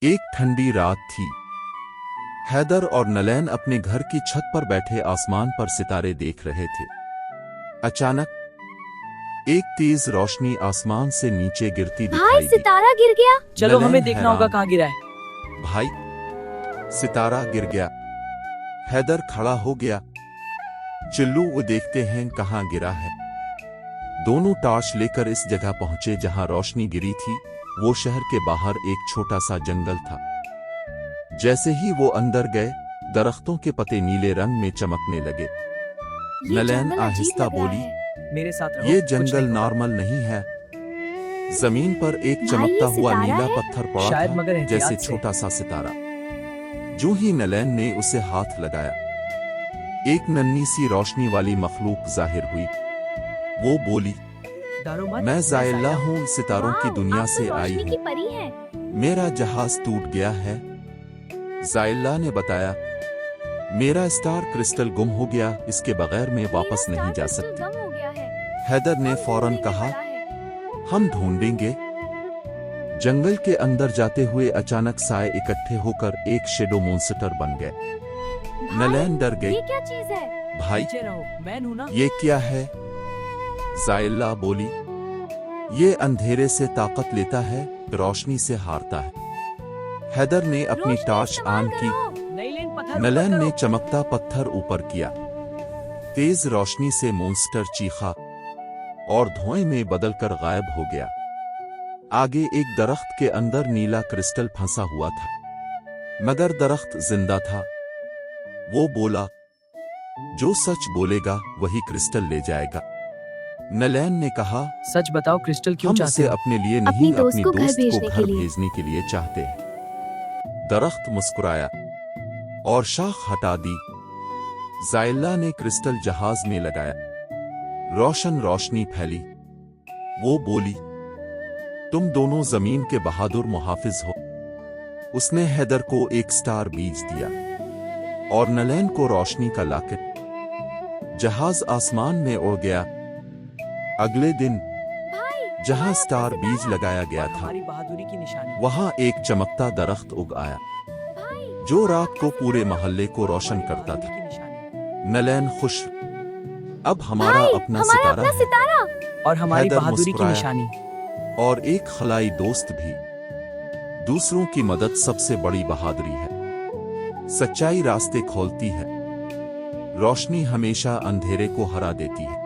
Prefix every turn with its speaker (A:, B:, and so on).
A: एक ठंडी रात थी। हैदर और नलैन अपने घर की छत पर बैठे आसमान पर सितारे देख रहे थे। अचानक एक तेज रोशनी आसमान से नीचे गिरती दिखाई
B: भाई
A: दी।
B: सितारा गिर गया।
C: चलो
A: नलैन
C: हमें देखना होगा
A: हैरान।
C: कहाँ गिरा है।
A: भाई, सितारा गिर गया। हैदर खड़ा हो गया। चिल्लू, वो देखते हैं कहाँ गिरा है। दोनों टॉर्च लेकर इस जगह पहुंचे जहां रोशनी गिरी थी। वो शहर के बाहर एक छोटा सा जंगल था। जैसे ही वो अंदर गए, दरख्तों के पत्ते नीले रंग में चमकने लगे।
B: ये
A: नलैन
B: जंगल अजीब
A: आहिस्ता
B: लग रहा
A: बोली,
B: है।
C: मेरे साथ रहो,
A: ये
C: कुछ
A: जंगल
C: नहीं होगा।
A: नॉर्मल नहीं है। जमीन पर एक
B: भाई,
A: चमकता
B: ये
A: हुआ
B: सितारा
A: नीला
B: है?
A: पत्थर पड़ा
C: शायद,
A: था,
C: मगर एहतियात
A: जैसे
C: से।
A: छोटा सा सितारा। जो ही नलैन ने उसे हाथ लगाया, एक नन्ही सी रोशनी वाली मखलूक जाहिर हुई। वो बोली,
C: डरो मत,
A: मैं जायला हूँ, सितारों की
B: वाव,
A: दुनिया
B: आप
A: से
B: तो
A: आई
B: रोशनी की
A: हूँ।
B: परी हैं।
A: मेरा जहाज टूट गया है। जायला ने बताया, मेरा स्टार क्रिस्टल गुम हो गया, इसके बगैर मैं वापस
B: मेरा
A: नहीं जा
B: स्टार
A: सकती।
B: क्रिस्टल गम हो गया है।
A: हैदर ने
B: हम
A: फौरन
B: ढूंढेंगे
A: कहा,
B: पड़ा है।
A: हम ढूंढेंगे। जंगल के अंदर जाते हुए अचानक साए इकट्ठे होकर एक शेडो मॉन्स्टर बन गए।
B: भाई,
A: नलैन डर गई।
B: ये क्या चीज है?
A: भाई,
C: पीछे रहो, मैं हूं ना।
A: ये क्या है? जायला बोली, ये अंधेरे से ताकत लेता है, रोशनी से हारता है। हैदर ने अपनी
B: रोशनी
A: टॉर्च
B: इस्तेमाल
A: ऑन की।
B: करो।
C: नहीं लेन पत्थर
A: नलैन
C: ऊपर
A: ने
C: करो।
A: चमकता पत्थर ऊपर किया। तेज रोशनी से मॉन्स्टर चीखा और धुएं में बदलकर गायब हो गया। आगे एक दरख्त के अंदर नीला क्रिस्टल फंसा हुआ था, मगर दरख्त जिंदा था। वो बोला, जो सच बोलेगा वही क्रिस्टल ले जाएगा। नलैन ने कहा,
C: सच बताओ, क्रिस्टल क्यों
A: हम
C: चाहते
A: इसे
C: हो?
A: अपने लिए
B: अपनी
A: नहीं,
B: दोस्त
A: अपनी
B: को घर
A: दोस्त को
B: भेजने
A: घर
B: के लिए।
A: भेजने के लिए चाहते हैं। दरख्त मुस्कुराया और शाख हटा दी। जायला ने क्रिस्टल जहाज में लगाया। रोशन रोशनी फैली। वो बोली, तुम दोनों जमीन के बहादुर मुहाफिज हो। उसने हैदर को एक स्टार बीज दिया और नलैन को रोशनी का लॉकेट। जहाज आसमान में उड़ गया। अगले दिन
B: भाई,
A: जहां
B: भाई,
A: स्टार
B: अपना
A: बीज
B: सितारा।
A: लगाया गया था,
C: हमारी बहादुरी की निशानी।
A: वहां एक चमकता दरख्त उग आया,
B: भाई,
A: जो रात को पूरे मोहल्ले को रोशन
C: हमारी
A: करता
C: बहादुरी
A: था।
C: की निशानी।
A: नलैन खुश। अब हमारा
B: भाई,
A: अपना
B: हमारा
A: सितारा
B: अपना
A: है।
B: सितारा।
C: और हमारी
A: हैदर
C: बहादुरी की
A: मुस्कुराया।
C: निशानी।
A: और एक खलाई दोस्त भी। दूसरों की मदद सबसे बड़ी बहादुरी है। सच्चाई रास्ते खोलती है। रोशनी हमेशा अंधेरे को हरा देती है।